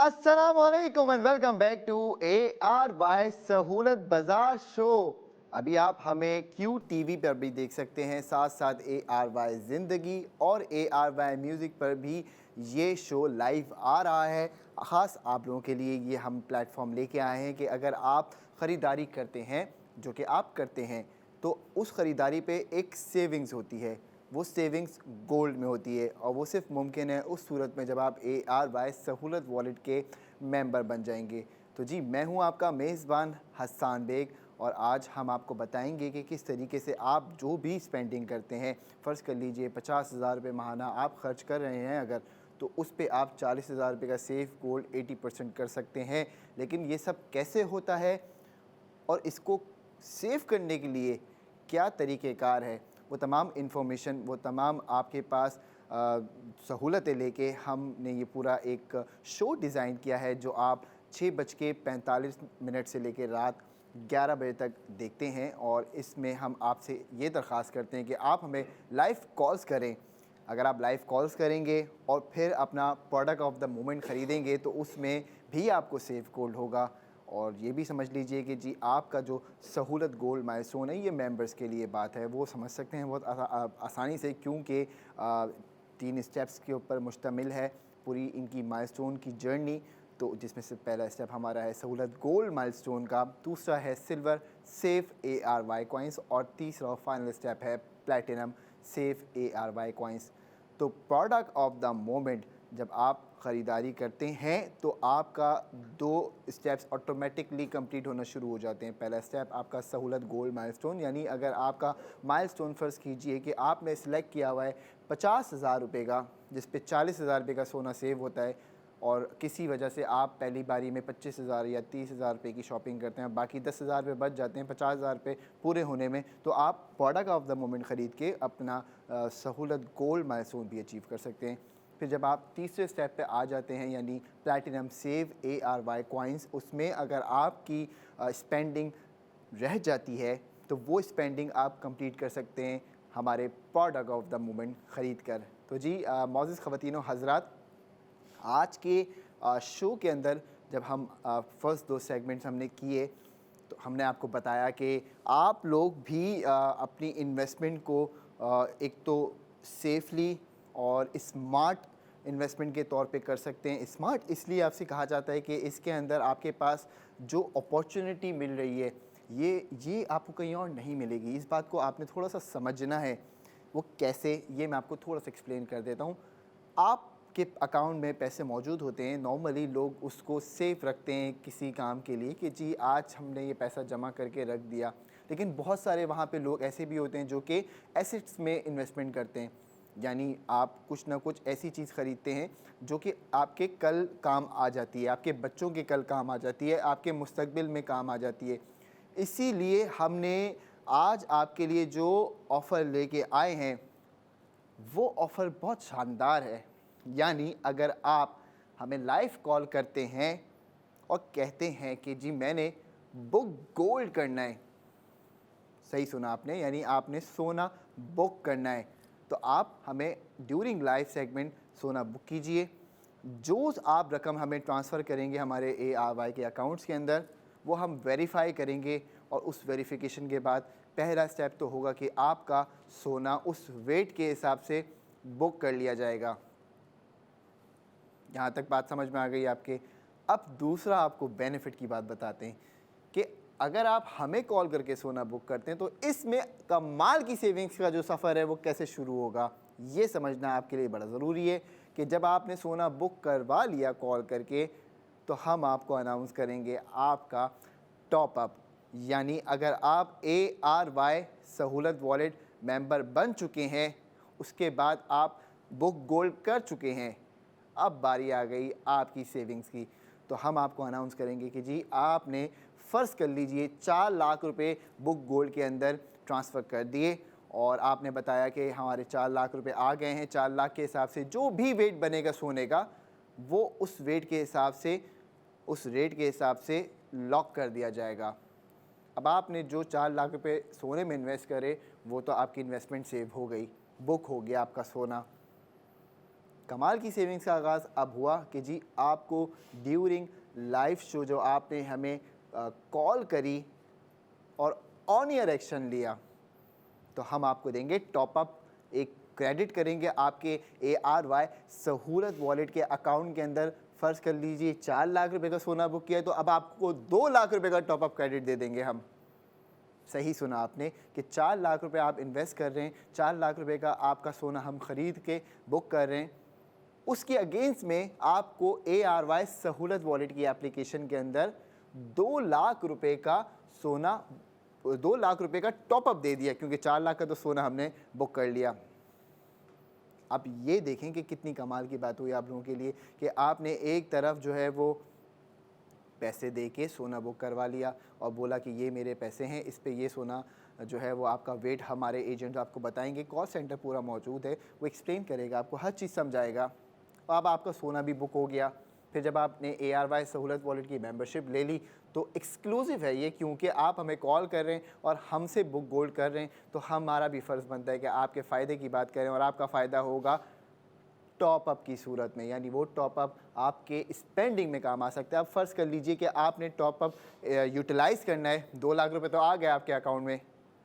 अस्सलाम वालेकुम and welcome back to A R Y सहूलत बाजार शो। अभी आप हमें क्यू टीवी पर भी देख सकते हैं, साथ साथ ए आर वाई ज़िंदगी और ए आर वाई म्यूज़िक पर भी ये शो लाइव आ रहा है। ख़ास आप लोगों के लिए ये हम प्लेटफॉर्म लेके आए हैं कि अगर आप ख़रीदारी करते हैं, जो कि आप करते हैं, तो उस ख़रीदारी पे एक सेविंग्स होती है। वो सेविंग्स गोल्ड में होती है और वो सिर्फ मुमकिन है उस सूरत में जब आप ए आर वाई सहूलत वॉलेट के मेंबर बन जाएंगे। तो जी, मैं हूं आपका मेज़बान हसन बेग और आज हम आपको बताएंगे कि किस तरीके से आप जो भी स्पेंडिंग करते हैं, फ़र्ज़ कर लीजिए 50,000 रुपये माहाना आप खर्च कर रहे हैं अगर, तो उस पे आप 40,000 रुपये का सेफ गोल्ड 80% कर सकते हैं। लेकिन ये सब कैसे होता है और इसको सेव करने के लिए क्या तरीक़ेकार है, वो तमाम इन्फॉर्मेशन, वो तमाम आपके पास सहूलतें लेके हमने ये पूरा एक शो डिज़ाइन किया है जो आप 6:45 से लेकर रात 11 बजे तक देखते हैं। और इसमें हम आपसे ये दरख्वास्त करते हैं कि आप हमें लाइव कॉल्स करें। अगर आप लाइव कॉल्स करेंगे और फिर अपना प्रोडक्ट ऑफ द मोमेंट ख़रीदेंगे तो उसमें भी आपको सेफ गोल्ड होगा। और ये भी समझ लीजिए कि जी, आपका जो सहूलत गोल्ड माइलस्टोन है, ये मेंबर्स के लिए बात है, वो समझ सकते हैं बहुत आसानी से, क्योंकि 3 स्टेप्स के ऊपर मुश्तमिल है पूरी इनकी माइलस्टोन की जर्नी। तो जिसमें से पहला स्टेप हमारा है सहूलत गोल्ड माइलस्टोन का, दूसरा है silver safe A R Y coins और तीसरा और फाइनल स्टेप है platinum safe A R Y coins. तो प्रोडक्ट ऑफ द मोमेंट जब आप ख़रीदारी करते हैं तो आपका 2 स्टेप्स ऑटोमेटिकली कंप्लीट होना शुरू हो जाते हैं। पहला स्टेप आपका सहूलत गोल्ड माइलस्टोन, यानी अगर आपका माइलस्टोन फ़र्ज़ कीजिए कि आपने सिलेक्ट किया हुआ है 50,000 रुपये का, जिस पे 40,000 रुपये का सोना सेव होता है, और किसी वजह से आप पहली बारी में 25,000 या 30,000 रुपये की शॉपिंग करते हैं, बाकी 10,000 रुपये बच जाते हैं 50,000 रुपये पूरे होने में, तो आप प्रोडक्ट ऑफ द मोमेंट ख़रीद के अपना सहूलत गोल्ड माइलस्टोन भी अचीव कर सकते हैं। फिर जब आप तीसरे स्टेप पे आ जाते हैं, यानी platinum save A R Y coins, उसमें अगर आपकी स्पेंडिंग रह जाती है तो वो स्पेंडिंग आप कंप्लीट कर सकते हैं हमारे प्रोडक्ट ऑफ द मोमेंट ख़रीद कर। तो जी, मोअज़्ज़िज़ ख़वातीनो हज़रात, आज के शो के अंदर जब हम फर्स्ट 2 सेगमेंट्स हमने किए तो हमने आपको बताया कि आप लोग भी अपनी इन्वेस्टमेंट को एक तो सेफली और स्मार्ट इन्वेस्टमेंट के तौर पे कर सकते हैं। स्मार्ट इसलिए आपसे कहा जाता है कि इसके अंदर आपके पास जो अपॉर्चुनिटी मिल रही है, ये आपको कहीं और नहीं मिलेगी। इस बात को आपने थोड़ा सा समझना है। वो कैसे, ये मैं आपको थोड़ा सा एक्सप्लेन कर देता हूँ। आपके अकाउंट में पैसे मौजूद होते हैं, नॉर्मली लोग उसको सेफ रखते हैं किसी काम के लिए कि जी आज हमने ये पैसा जमा करके रख दिया। लेकिन बहुत सारे वहाँ पे लोग ऐसे भी होते हैं जो कि एसेट्स में इन्वेस्टमेंट करते हैं, यानी आप कुछ ना कुछ ऐसी चीज़ ख़रीदते हैं जो कि आपके कल काम आ जाती है, आपके बच्चों के कल काम आ जाती है, आपके मुस्तकबिल में काम आ जाती है। इसीलिए हमने आज आपके लिए जो ऑफ़र लेके आए हैं वो ऑफ़र बहुत शानदार है। यानी अगर आप हमें लाइव कॉल करते हैं और कहते हैं कि जी मैंने बुक गोल्ड करना है, सही सुना आपने, यानी आपने सोना बुक करना है, तो आप हमें ड्यूरिंग लाइव सेगमेंट सोना बुक कीजिए। जो आप रकम हमें ट्रांसफ़र करेंगे हमारे ए आर वाई के अकाउंट्स के अंदर, वो हम वेरीफाई करेंगे और उस वेरिफिकेशन के बाद पहला स्टेप तो होगा कि आपका सोना उस वेट के हिसाब से बुक कर लिया जाएगा। यहाँ तक बात समझ में आ गई आपके। अब दूसरा आपको बेनिफिट की बात बताते हैं कि अगर आप हमें कॉल करके सोना बुक करते हैं तो इसमें कमाल की सेविंग्स का जो सफ़र है वो कैसे शुरू होगा, ये समझना आपके लिए बड़ा ज़रूरी है कि जब आपने सोना बुक करवा लिया कॉल करके, तो हम आपको अनाउंस करेंगे आपका टॉप अप। यानी अगर आप ए आर वाई सहूलत वॉलेट मेंबर बन चुके हैं, उसके बाद आप बुक गोल्ड कर चुके हैं, अब बारी आ गई आपकी सेविंग्स की, तो हम आपको अनाउंस करेंगे कि जी आपने फ़र्ज़ कर लीजिए 4 लाख रुपए बुक गोल्ड के अंदर ट्रांसफ़र कर दिए और आपने बताया कि हमारे 4 लाख रुपए आ गए हैं। 4 लाख के हिसाब से जो भी वेट बनेगा सोने का, वो उस वेट के हिसाब से, उस रेट के हिसाब से लॉक कर दिया जाएगा। अब आपने जो 4 लाख रुपए सोने में इन्वेस्ट करे, वो तो आपकी इन्वेस्टमेंट सेव हो गई, बुक हो गया आपका सोना। कमाल की सेविंग्स का आगाज़ अब हुआ कि जी आपको ड्यूरिंग लाइव शो जो आपने हमें कॉल करी और ऑन ईयर एक्शन लिया, तो हम आपको देंगे टॉपअप, एक क्रेडिट करेंगे आपके ARY सहूलत वॉलेट के अकाउंट के अंदर। फ़र्ज़ कर लीजिए 4 लाख रुपए का सोना बुक किया है, तो अब आपको 2 लाख रुपए का टॉपअप क्रेडिट दे देंगे हम। सही सुना आपने कि 4 लाख रुपए आप इन्वेस्ट कर रहे हैं, 4 लाख रुपए का आपका सोना हम ख़रीद के बुक कर रहे हैं। उसके अगेंस्ट में आपको ARY सहूलत वॉलेट की एप्लीकेशन के अंदर 2 लाख रुपए का सोना, 2 लाख रुपए का टॉपअप दे दिया, क्योंकि 4 लाख का तो सोना हमने बुक कर लिया। अब ये देखें कि कितनी कमाल की बात हुई आप लोगों के लिए कि आपने एक तरफ जो है वो पैसे दे के सोना बुक करवा लिया और बोला कि ये मेरे पैसे हैं, इस पे ये सोना जो है वो आपका वेट हमारे एजेंट आपको बताएंगे, कॉल सेंटर पूरा मौजूद है, वो एक्सप्लेन करेगा, आपको हर चीज़ समझाएगा। अब आपका सोना भी बुक हो गया। फिर जब आपने ARY सहूलत वॉलेट की मेंबरशिप ले ली तो एक्सक्लूसिव है ये, क्योंकि आप हमें कॉल कर रहे हैं और हमसे बुक गोल्ड कर रहे हैं, तो हमारा भी फ़र्ज़ बनता है कि आपके फ़ायदे की बात करें और आपका फ़ायदा होगा टॉपअप की सूरत में, यानी वो टॉपअप आपके स्पेंडिंग में काम आ सकता है। अब फ़र्ज़ कर लीजिए कि आपने टॉपअप यूटिलाइज़ करना है, 2 लाख रुपए तो आ गए आपके अकाउंट में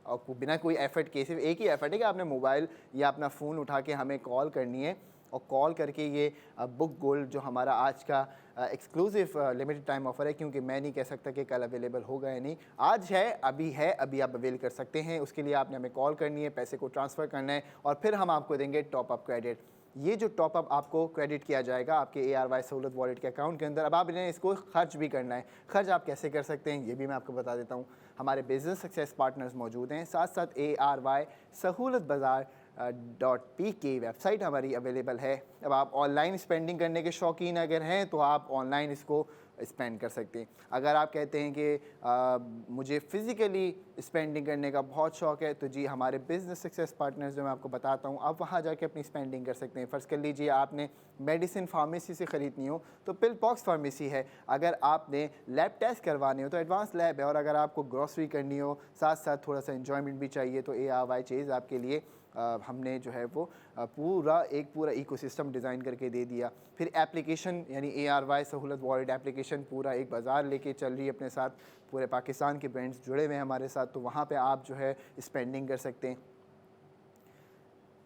और बिना कोई एफ़र्ट के, सिर्फ एक ही एफ़र्ट है कि आपने मोबाइल या अपना फ़ोन उठा के हमें कॉल करनी है और कॉल करके ये बुक गोल्ड जो हमारा आज का एक्सक्लूसिव लिमिटेड टाइम ऑफ़र है, क्योंकि मैं नहीं कह सकता कि कल अवेलेबल होगा या नहीं, आज है, अभी आप अवेल कर सकते हैं। उसके लिए आपने हमें कॉल करनी है, पैसे को ट्रांसफ़र करना है और फिर हम आपको देंगे टॉपअप क्रेडिट। ये जो टॉपअप आपको क्रेडिट किया जाएगा आपके ARY सहूलत वॉलेट के अकाउंट के अंदर, अब आप इन्हें इसको खर्च भी करना है। खर्च आप कैसे कर सकते हैं ये भी मैं आपको बता देता हूँ। हमारे बिजनेस सक्सेस पार्टनर्स मौजूद हैं, साथ साथ ARY सहूलत बाज़ार .PK वेबसाइट हमारी अवेलेबल है। अब आप ऑनलाइन स्पेंडिंग करने के शौकीन अगर हैं तो आप ऑनलाइन इसको स्पेंड कर सकते हैं। अगर आप कहते हैं कि मुझे फ़िज़िकली स्पेंडिंग करने का बहुत शौक़ है, तो जी हमारे बिज़नेस सक्सेस पार्टनर्स जो मैं आपको बताता हूँ, आप वहाँ जाके अपनी स्पेंडिंग कर सकते हैं। फ़र्ज़ कर लीजिए आपने मेडिसिन फार्मेसी से ख़रीदनी हो तो पिल बॉक्स फार्मेसी है, अगर आपने लैब टेस्ट करवाने हो तो एडवांस लैब है, और अगर आपको ग्रॉसरी करनी हो, साथ साथ थोड़ा सा एन्जॉयमेंट भी चाहिए, तो ARY चीज़ आपके लिए हमने जो है वो पूरा इकोसिस्टम डिज़ाइन करके दे दिया। फिर एप्लीकेशन यानी ARY सहूलत वॉलेट एप्लीकेशन पूरा एक बाज़ार लेके चल रही है अपने साथ, पूरे पाकिस्तान के ब्रांड्स जुड़े हुए हैं हमारे साथ, तो वहाँ पे आप जो है स्पेंडिंग कर सकते हैं।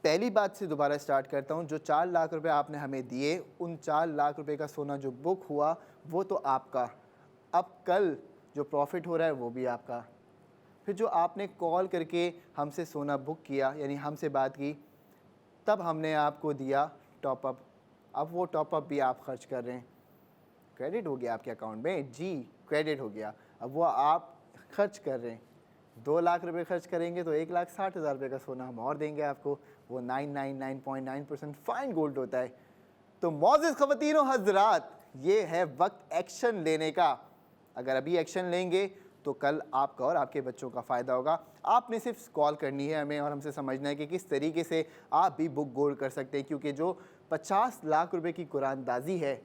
पहली बात से दोबारा स्टार्ट करता हूँ, जो 4 लाख रुपए आपने हमें दिए, उन 4 लाख रुपए का सोना जो बुक हुआ वो तो आपका, अब कल जो प्रॉफिट हो रहा है वो भी आपका। फिर जो आपने कॉल करके हमसे सोना बुक किया, यानी हमसे बात की, तब हमने आपको दिया टॉपअप, अब वो टॉपअप भी आप खर्च कर रहे हैं, क्रेडिट हो गया आपके अकाउंट में, जी क्रेडिट हो गया, अब वो आप खर्च कर रहे हैं। 2 लाख रुपए खर्च करेंगे तो 1,60,000 रुपये का सोना हम और देंगे आपको, वो 999.9% फाइन गोल्ड होता है। तो मौजूद ख़वातीन व हज़रात, ये है वक्त एक्शन लेने का। अगर अभी एक्शन लेंगे तो कल आपका और आपके बच्चों का फ़ायदा होगा। आपने सिर्फ कॉल करनी है हमें और हमसे समझना है कि किस तरीके से आप भी बुक गोल्ड कर सकते हैं, क्योंकि जो 50 लाख रुपए की कुरानदाजी है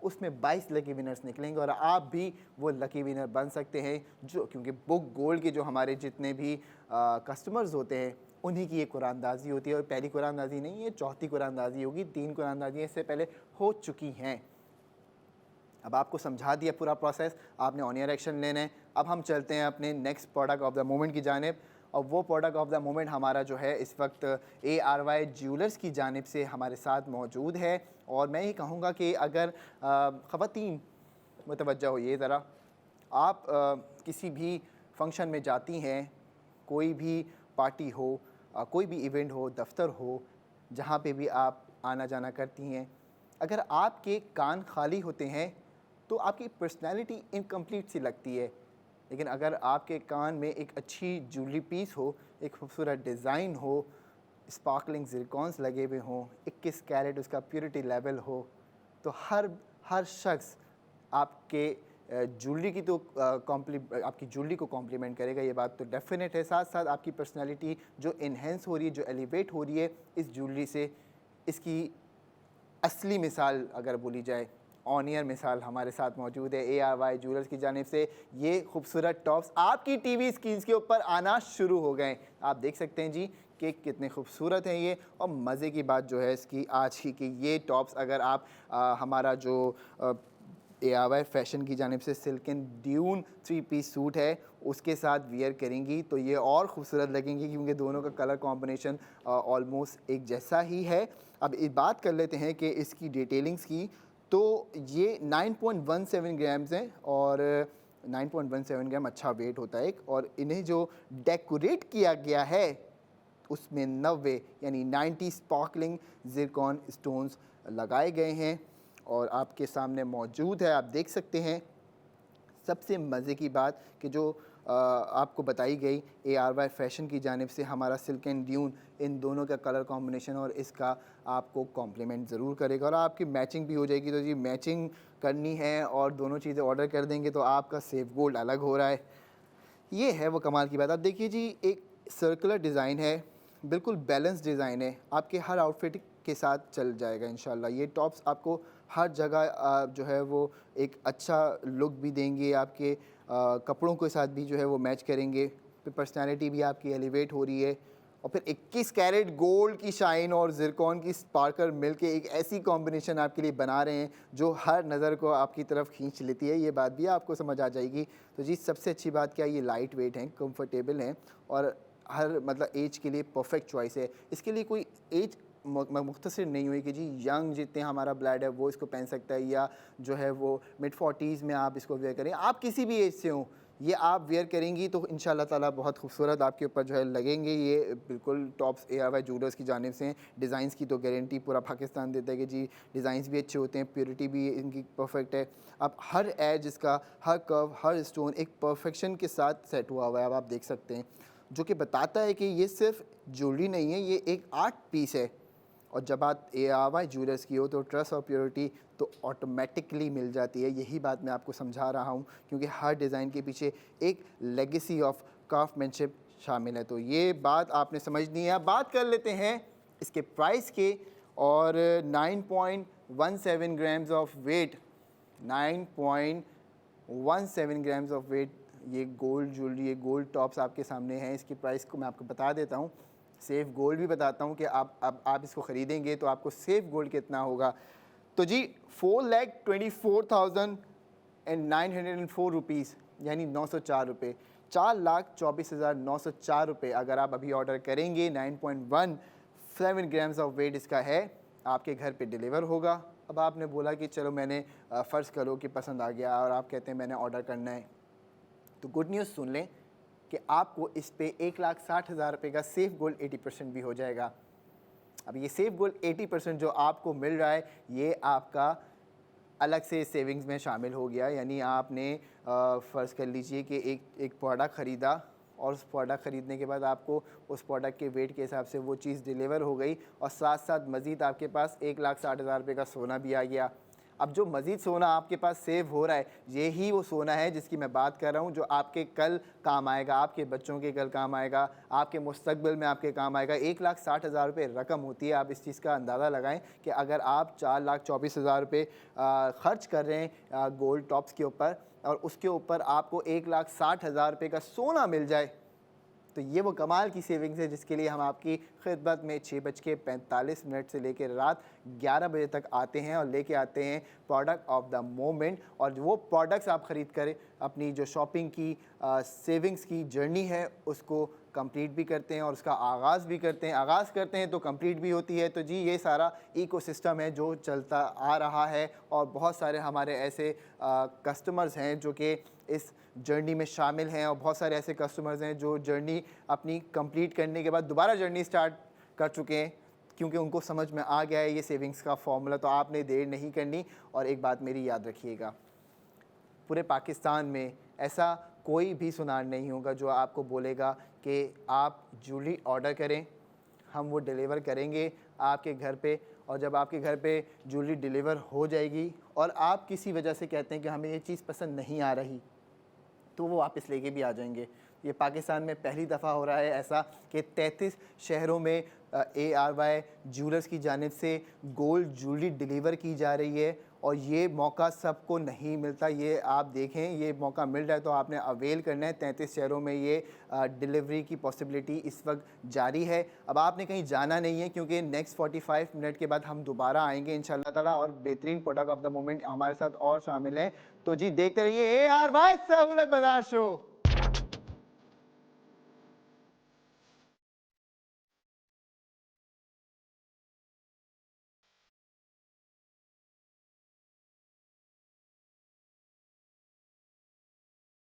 उसमें 22 लकी विनर्स निकलेंगे और आप भी वो लकी विनर बन सकते हैं, जो क्योंकि बुक गोल्ड के जो हमारे जितने भी कस्टमर्स होते हैं उन्हीं की ये कुरानदाजी होती है। और पहली कुरानदाजी नहीं, ये चौथी कुरानदाजी होगी, 3 कुरानदाजियाँ इससे पहले हो चुकी हैं। अब आपको समझा दिया पूरा प्रोसेस, आपने ऑन ईयर एक्शन लेना है। अब हम चलते हैं अपने next product of the moment की जानिब, और वो प्रोडक्ट ऑफ द मोमेंट हमारा जो है इस वक्त ARY ज्वेलर्स की जानिब से हमारे साथ मौजूद है। और मैं ये कहूँगा कि अगर ख़वातीन मुतवज्जह होइए ज़रा, आप किसी भी फंक्शन में जाती हैं, कोई भी पार्टी हो, कोई भी इवेंट हो, दफ्तर हो, जहाँ पे भी आप आना जाना करती हैं, अगर आपके कान खाली होते हैं तो आपकी पर्सनैलिटी इनकम्प्लीट सी लगती है। लेकिन अगर आपके कान में एक अच्छी ज्वेलरी पीस हो, एक खूबसूरत डिज़ाइन हो, स्पार्कलिंग ज़िरकॉन्स लगे हुए हों, 21 कैरेट उसका प्योरिटी लेवल हो, तो हर शख्स आपके ज्वेलरी की तो आपकी ज्वेलरी को कॉम्प्लीमेंट करेगा, ये बात तो डेफिनेट है। साथ साथ आपकी पर्सनैलिटी जो इन्हेंस हो रही है, जो एलिवेट हो रही है इस ज्वेलरी से, इसकी असली मिसाल अगर बोली जाए, ऑन ईयर मिसाल हमारे साथ मौजूद है ARY ज्वेलर्स की जानिब से। ये खूबसूरत टॉप्स आपकी TV स्क्रीन के ऊपर आना शुरू हो गए। आप देख सकते हैं जी कि कितने खूबसूरत हैं ये। और मज़े की बात जो है इसकी आज की कि ये टॉप्स अगर आप हमारा जो ARY फैशन की जानिब से silk and dune 3 piece suit है उसके साथ वियर करेंगी तो ये और ख़ूबसूरत लगेंगी, क्योंकि दोनों का कलर कॉम्बिनेशन ऑलमोस्ट एक जैसा ही है। अब एक बात कर लेते हैं कि इसकी डिटेलिंग्स की, तो ये 9.17 ग्राम्स हैं और 9.17 ग्राम अच्छा वेट होता है एक। और इन्हें जो डेकोरेट किया गया है उसमें 90 यानी 90 स्पार्कलिंग ज़िरकॉन स्टोन्स लगाए गए हैं और आपके सामने मौजूद है, आप देख सकते हैं। सबसे मज़े की बात कि जो आपको बताई गई ARY फैशन की जानिब से हमारा सिल्क एंड ड्यून, इन दोनों का कलर कॉम्बिनेशन और इसका आपको कॉम्प्लीमेंट ज़रूर करेगा और आपकी मैचिंग भी हो जाएगी। तो जी मैचिंग करनी है और दोनों चीज़ें ऑर्डर कर देंगे तो आपका सेफ गोल्ड अलग हो रहा है। ये है वो कमाल की बात। अब देखिए जी, एक सर्कुलर डिज़ाइन है, बिल्कुल बैलेंस डिज़ाइन है, आपके हर आउटफिट के साथ चल जाएगा इंशाल्लाह। ये टॉप्स आपको हर जगह जो है वो एक अच्छा लुक भी देंगे, आपके कपड़ों के साथ भी जो है वो मैच करेंगे, फिर पर्सनैलिटी भी आपकी एलिवेट हो रही है। और फिर 21 कैरेट गोल्ड की शाइन और ज़िरकॉन की स्पार्कल मिलके एक ऐसी कॉम्बिनेशन आपके लिए बना रहे हैं जो हर नज़र को आपकी तरफ खींच लेती है। ये बात भी आपको समझ आ जाएगी। तो जी सबसे अच्छी बात क्या, ये लाइट वेट हैं, कंफर्टेबल हैं और हर मतलब एज के लिए परफेक्ट चॉइस है। इसके लिए कोई एज मुख्तसर नहीं हुई कि जी यंग जितने हमारा ब्लड है वो इसको पहन सकता है या जो है वो मिड 40s में आप इसको वेयर करें। आप किसी भी एज से हों, ये आप वेयर करेंगी तो इंशाल्लाह ताला बहुत खूबसूरत आपके ऊपर जो है लगेंगे। ये बिल्कुल टॉप्स ARY ज्वेलर्स की जानिब से। डिज़ाइंस की तो गारंटी पूरा पाकिस्तान देता है कि जी डिज़ाइंस भी अच्छे होते हैं, प्योरिटी भी इनकी परफेक्ट है। अब हर एज इसका, हर कर्व, हर स्टोन एक परफेक्शन के साथ सेट हुआ हुआ है, अब आप देख सकते हैं, जो कि बताता है कि ये सिर्फ ज्वेलरी नहीं है, ये एक आर्ट पीस है। और जब बात ARY ज्वेलर्स की हो तो ट्रस्ट और प्योरिटी तो ऑटोमेटिकली मिल जाती है। यही बात मैं आपको समझा रहा हूँ, क्योंकि हर डिज़ाइन के पीछे एक लेगेसी ऑफ क्राफ्टमैनशिप शामिल है। तो ये बात आपने समझनी है। अब बात कर लेते हैं इसके प्राइस के। और 9.17 grams of weight, 9.17 grams of weight ये गोल्ड ज्वेलरी, ये गोल्ड टॉप्स आपके सामने हैं। इसकी प्राइस को मैं आपको बता देता हूँ, सेफ गोल्ड भी बताता हूँ कि आप इसको ख़रीदेंगे तो आपको सेफ गोल्ड कितना होगा। तो जी 4,24,904 रुपीज़ यानी 904 रुपये, 4,24,904 रुपये अगर आप अभी ऑर्डर करेंगे। 9.17 ग्राम्स ऑफ वेट इसका है, आपके घर पे डिलीवर होगा। अब आपने बोला कि चलो मैंने फ़र्ज़ करो कि पसंद आ गया और आप कहते हैं मैंने ऑर्डर करना है, तो गुड न्यूज़ सुन लें कि आपको इस पे 1,60,000 रुपये का सेफ गोल्ड 80% भी हो जाएगा। अब ये सेफ गोल्ड 80% जो आपको मिल रहा है ये आपका अलग से सेविंग्स में शामिल हो गया। यानी आपने फ़र्ज़ कर लीजिए कि एक प्रोडक्ट ख़रीदा और उस प्रोडक्ट ख़रीदने के बाद आपको उस प्रोडक्ट के वेट के हिसाब से वो चीज़ डिलीवर हो गई और साथ साथ मज़ीद आपके पास 1,60,000 रुपये का सोना भी आ गया। अब जो मज़ीद सोना आपके पास सेव हो रहा है यही वो सोना है जिसकी मैं बात कर रहा हूँ, जो आपके कल काम आएगा, आपके बच्चों के कल काम आएगा, आपके मुस्तकबिल में आपके काम आएगा। 1,60,000 रुपये रकम होती है। आप इस चीज़ का अंदाज़ा लगाएं कि अगर आप 4,24,000 रुपये ख़र्च कर रहे हैं गोल्ड टॉप्स के ऊपर और उसके ऊपर आपको 1,60,000 रुपये का सोना मिल जाए, तो ये वो कमाल की सेविंग्स है जिसके लिए हम आपकी खिदमत में 6:45 से लेकर रात 11 बजे तक आते हैं और लेके आते हैं प्रोडक्ट ऑफ द मोमेंट। और वो प्रोडक्ट्स आप ख़रीद कर अपनी जो शॉपिंग की सेविंग्स की जर्नी है उसको कंप्लीट भी करते हैं और उसका आगाज़ भी करते हैं। आगाज़ करते हैं तो कंप्लीट भी होती है। तो जी ये सारा इकोसिस्टम है जो चलता आ रहा है और बहुत सारे हमारे ऐसे कस्टमर्स हैं जो कि इस जर्नी में शामिल हैं और बहुत सारे ऐसे कस्टमर्स हैं जो जर्नी अपनी कंप्लीट करने के बाद दोबारा जर्नी स्टार्ट कर चुके हैं, क्योंकि उनको समझ में आ गया है ये सेविंग्स का फॉर्मूला। तो आपने देर नहीं करनी। और एक बात मेरी याद रखिएगा, पूरे पाकिस्तान में ऐसा कोई भी सुनार नहीं होगा जो आपको बोलेगा कि आप ज्वेलरी ऑर्डर करें, हम वो डिलीवर करेंगे आपके घर पे। और जब आपके घर पे ज्वेलरी डिलीवर हो जाएगी और आप किसी वजह से कहते हैं कि हमें ये चीज़ पसंद नहीं आ रही, तो वो वापस लेके भी आ जाएंगे। ये पाकिस्तान में पहली दफ़ा हो रहा है ऐसा कि 33 शहरों में ARY ज्वेलर्स की जानिब से गोल्ड ज्वेलरी डिलीवर की जा रही है और ये मौका सबको नहीं मिलता। ये आप देखें, ये मौका मिल रहा है तो आपने अवेल करना है। 33 शहरों में ये डिलीवरी की पॉसिबिलिटी इस वक्त जारी है। अब आपने कहीं जाना नहीं है क्योंकि नेक्स्ट 45 मिनट के बाद हम दोबारा आएंगे इंशाल्लाह ताला और बेहतरीन प्रोडक्ट ऑफ द मोमेंट हमारे साथ और शामिल हैं। तो जी देखते रहिए AR बाय सहूलत बाजार शो।